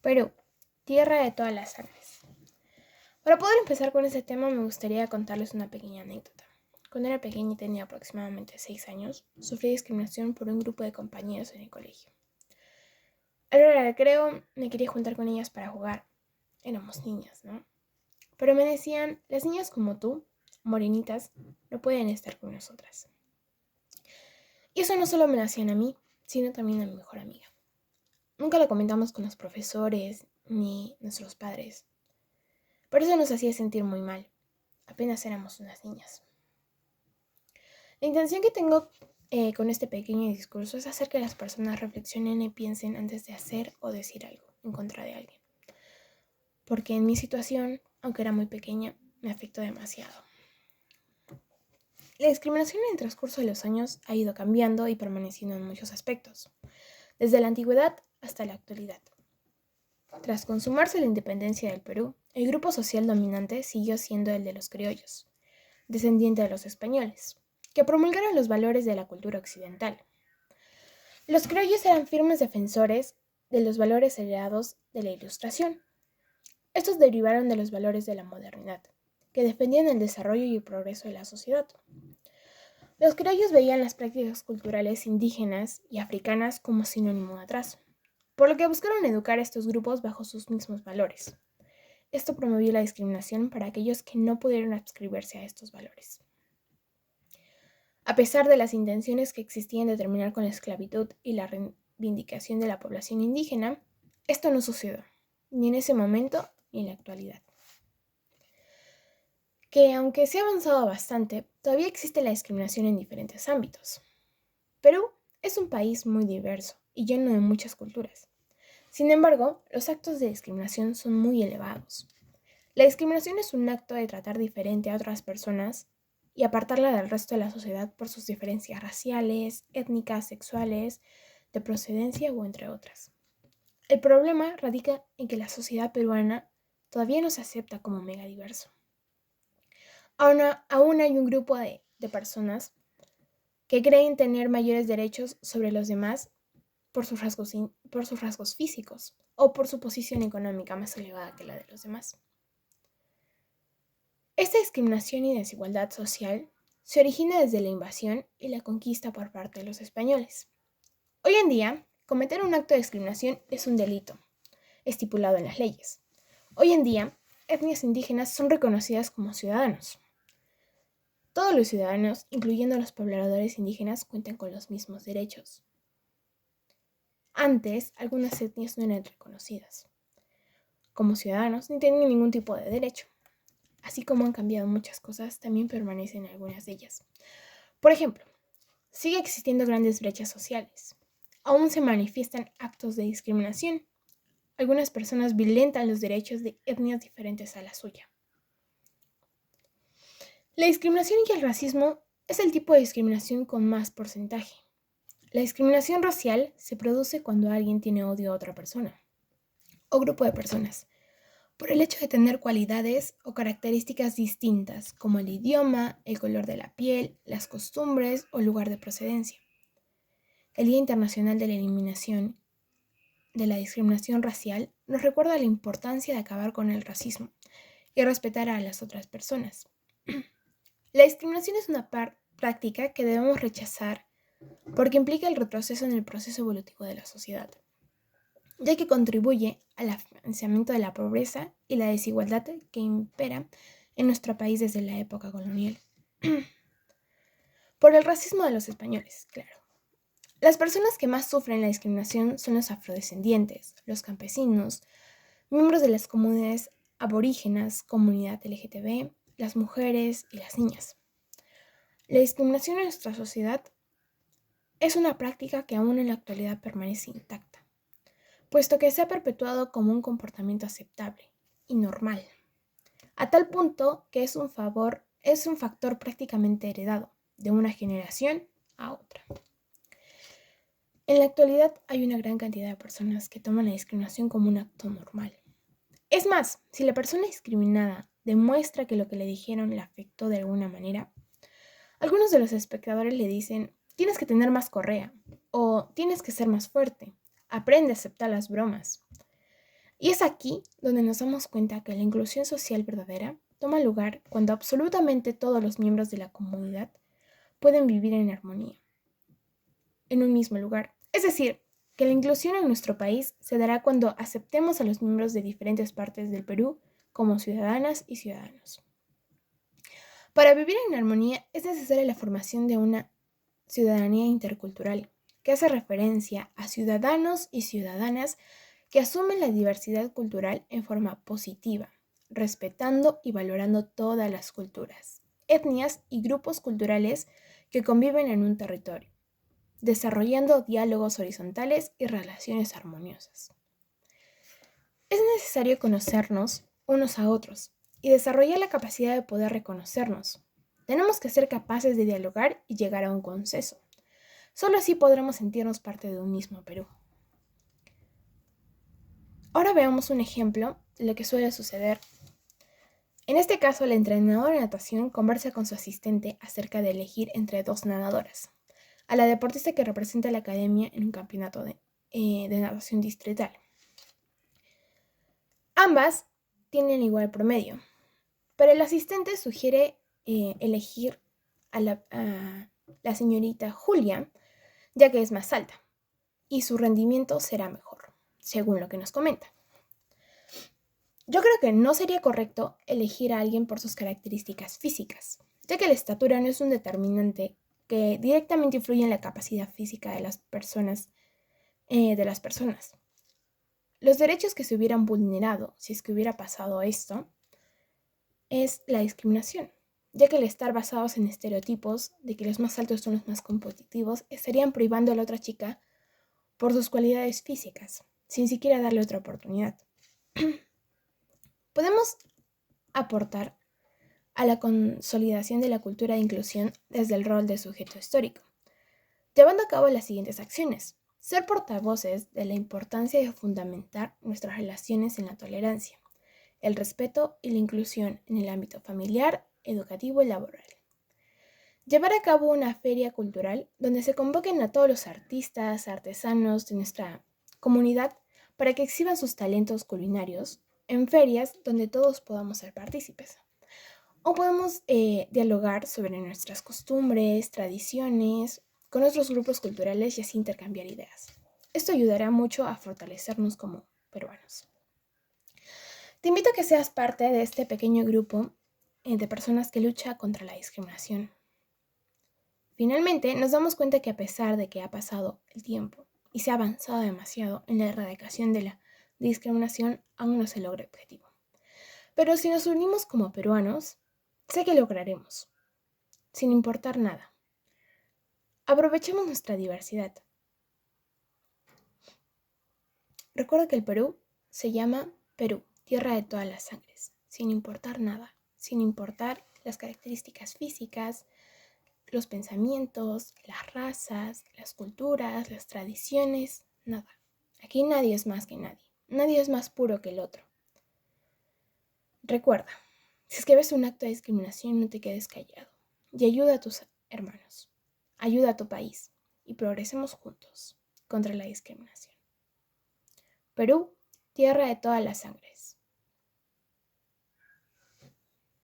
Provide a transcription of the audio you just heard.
Perú, tierra de todas las sangres. Para poder empezar con este tema me gustaría contarles una pequeña anécdota. Cuando era pequeña y tenía aproximadamente 6 años, sufrí discriminación por un grupo de compañeros en el colegio. A la hora del recreo me quería juntar con ellas para jugar. Éramos niñas, ¿no? Pero me decían, las niñas como tú, morenitas, no pueden estar con nosotras. Y eso no solo me lo hacían a mí, sino también a mi mejor amiga. Nunca lo comentamos con los profesores ni nuestros padres. Por eso nos hacía sentir muy mal. Apenas éramos unas niñas. La intención que tengo con este pequeño discurso es hacer que las personas reflexionen y piensen antes de hacer o decir algo en contra de alguien. Porque en mi situación, aunque era muy pequeña, me afectó demasiado. La discriminación en el transcurso de los años ha ido cambiando y permaneciendo en muchos aspectos, desde la antigüedad hasta la actualidad. Tras consumarse la independencia del Perú, el grupo social dominante siguió siendo el de los criollos, descendientes de los españoles, que promulgaron los valores de la cultura occidental. Los criollos eran firmes defensores de los valores heredados de la Ilustración. Estos derivaron de los valores de la modernidad, que defendían el desarrollo y el progreso de la sociedad. Los criollos veían las prácticas culturales indígenas y africanas como sinónimo de atraso, por lo que buscaron educar a estos grupos bajo sus mismos valores. Esto promovió la discriminación para aquellos que no pudieron adscribirse a estos valores. A pesar de las intenciones que existían de terminar con la esclavitud y la reivindicación de la población indígena, esto no sucedió, ni en ese momento ni en la actualidad. Que aunque se ha avanzado bastante, todavía existe la discriminación en diferentes ámbitos. Perú es un país muy diverso y lleno de muchas culturas. Sin embargo, los actos de discriminación son muy elevados. La discriminación es un acto de tratar diferente a otras personas y apartarla del resto de la sociedad por sus diferencias raciales, étnicas, sexuales, de procedencia o entre otras. El problema radica en que la sociedad peruana todavía no se acepta como megadiverso. Aún hay un grupo de personas que creen tener mayores derechos sobre los demás por sus rasgos físicos o por su posición económica más elevada que la de los demás. Esta discriminación y desigualdad social se origina desde la invasión y la conquista por parte de los españoles. Hoy en día, cometer un acto de discriminación es un delito, estipulado en las leyes. Hoy en día, etnias indígenas son reconocidas como ciudadanos. Todos los ciudadanos, incluyendo los pobladores indígenas, cuentan con los mismos derechos. Antes, algunas etnias no eran reconocidas como ciudadanos ni tenían ningún tipo de derecho. Así como han cambiado muchas cosas, también permanecen algunas de ellas. Por ejemplo, sigue existiendo grandes brechas sociales. Aún se manifiestan actos de discriminación. Algunas personas violentan los derechos de etnias diferentes a la suya. La discriminación y el racismo es el tipo de discriminación con más porcentaje. La discriminación racial se produce cuando alguien tiene odio a otra persona o grupo de personas por el hecho de tener cualidades o características distintas, como el idioma, el color de la piel, las costumbres o lugar de procedencia. El Día Internacional de la Eliminación de la Discriminación Racial nos recuerda la importancia de acabar con el racismo y respetar a las otras personas. La discriminación es una práctica que debemos rechazar porque implica el retroceso en el proceso evolutivo de la sociedad, ya que contribuye al financiamiento de la pobreza y la desigualdad que impera en nuestro país desde la época colonial. Por el racismo de los españoles, claro. Las personas que más sufren la discriminación son los afrodescendientes, los campesinos, miembros de las comunidades aborígenas, comunidad LGTB, las mujeres y las niñas. La discriminación en nuestra sociedad es una práctica que aún en la actualidad permanece intacta, puesto que se ha perpetuado como un comportamiento aceptable y normal, a tal punto que es un factor prácticamente heredado de una generación a otra. En la actualidad hay una gran cantidad de personas que toman la discriminación como un acto normal. Es más, si la persona discriminada demuestra que lo que le dijeron le afectó de alguna manera, algunos de los espectadores le dicen, tienes que tener más correa o tienes que ser más fuerte, aprende a aceptar las bromas. Y es aquí donde nos damos cuenta que la inclusión social verdadera toma lugar cuando absolutamente todos los miembros de la comunidad pueden vivir en armonía, en un mismo lugar. Es decir, que la inclusión en nuestro país se dará cuando aceptemos a los miembros de diferentes partes del Perú como ciudadanas y ciudadanos. Para vivir en armonía es necesaria la formación de una ciudadanía intercultural, que hace referencia a ciudadanos y ciudadanas que asumen la diversidad cultural en forma positiva, respetando y valorando todas las culturas, etnias y grupos culturales que conviven en un territorio, desarrollando diálogos horizontales y relaciones armoniosas. Es necesario conocernos unos a otros y desarrollar la capacidad de poder reconocernos. Tenemos que ser capaces de dialogar y llegar a un consenso. Solo así podremos sentirnos parte de un mismo Perú. Ahora veamos un ejemplo de lo que suele suceder. En este caso, la entrenadora de natación conversa con su asistente acerca de elegir entre dos nadadoras, a la deportista que representa a la academia en un campeonato de natación distrital. Ambas tienen igual promedio, pero el asistente sugiere elegir a la señorita Julia, ya que es más alta y su rendimiento será mejor, según lo que nos comenta. Yo creo que no sería correcto elegir a alguien por sus características físicas, ya que la estatura no es un determinante que directamente influye en la capacidad física de las personas. Los derechos que se hubieran vulnerado si es que hubiera pasado esto es la discriminación, ya que al estar basados en estereotipos de que los más altos son los más competitivos, estarían privando a la otra chica por sus cualidades físicas, sin siquiera darle otra oportunidad. Podemos aportar a la consolidación de la cultura de inclusión desde el rol de sujeto histórico, llevando a cabo las siguientes acciones. Ser portavoces de la importancia de fundamentar nuestras relaciones en la tolerancia, el respeto y la inclusión en el ámbito familiar, educativo y laboral. Llevar a cabo una feria cultural donde se convoquen a todos los artistas, artesanos de nuestra comunidad para que exhiban sus talentos culinarios en ferias donde todos podamos ser partícipes. O podemos dialogar sobre nuestras costumbres, tradiciones, con otros grupos culturales y así intercambiar ideas. Esto ayudará mucho a fortalecernos como peruanos. Te invito a que seas parte de este pequeño grupo de personas que lucha contra la discriminación. Finalmente, nos damos cuenta que a pesar de que ha pasado el tiempo y se ha avanzado demasiado en la erradicación de la discriminación, aún no se logra el objetivo. Pero si nos unimos como peruanos, sé que lograremos, sin importar nada. Aprovechemos nuestra diversidad. Recuerda que el Perú se llama Perú, tierra de todas las sangres, sin importar nada, sin importar las características físicas, los pensamientos, las razas, las culturas, las tradiciones, nada. Aquí nadie es más que nadie. Nadie es más puro que el otro. Recuerda, si es que ves un acto de discriminación, no te quedes callado y ayuda a tus hermanos. Ayuda a tu país y progresemos juntos contra la discriminación. Perú, tierra de todas las sangres.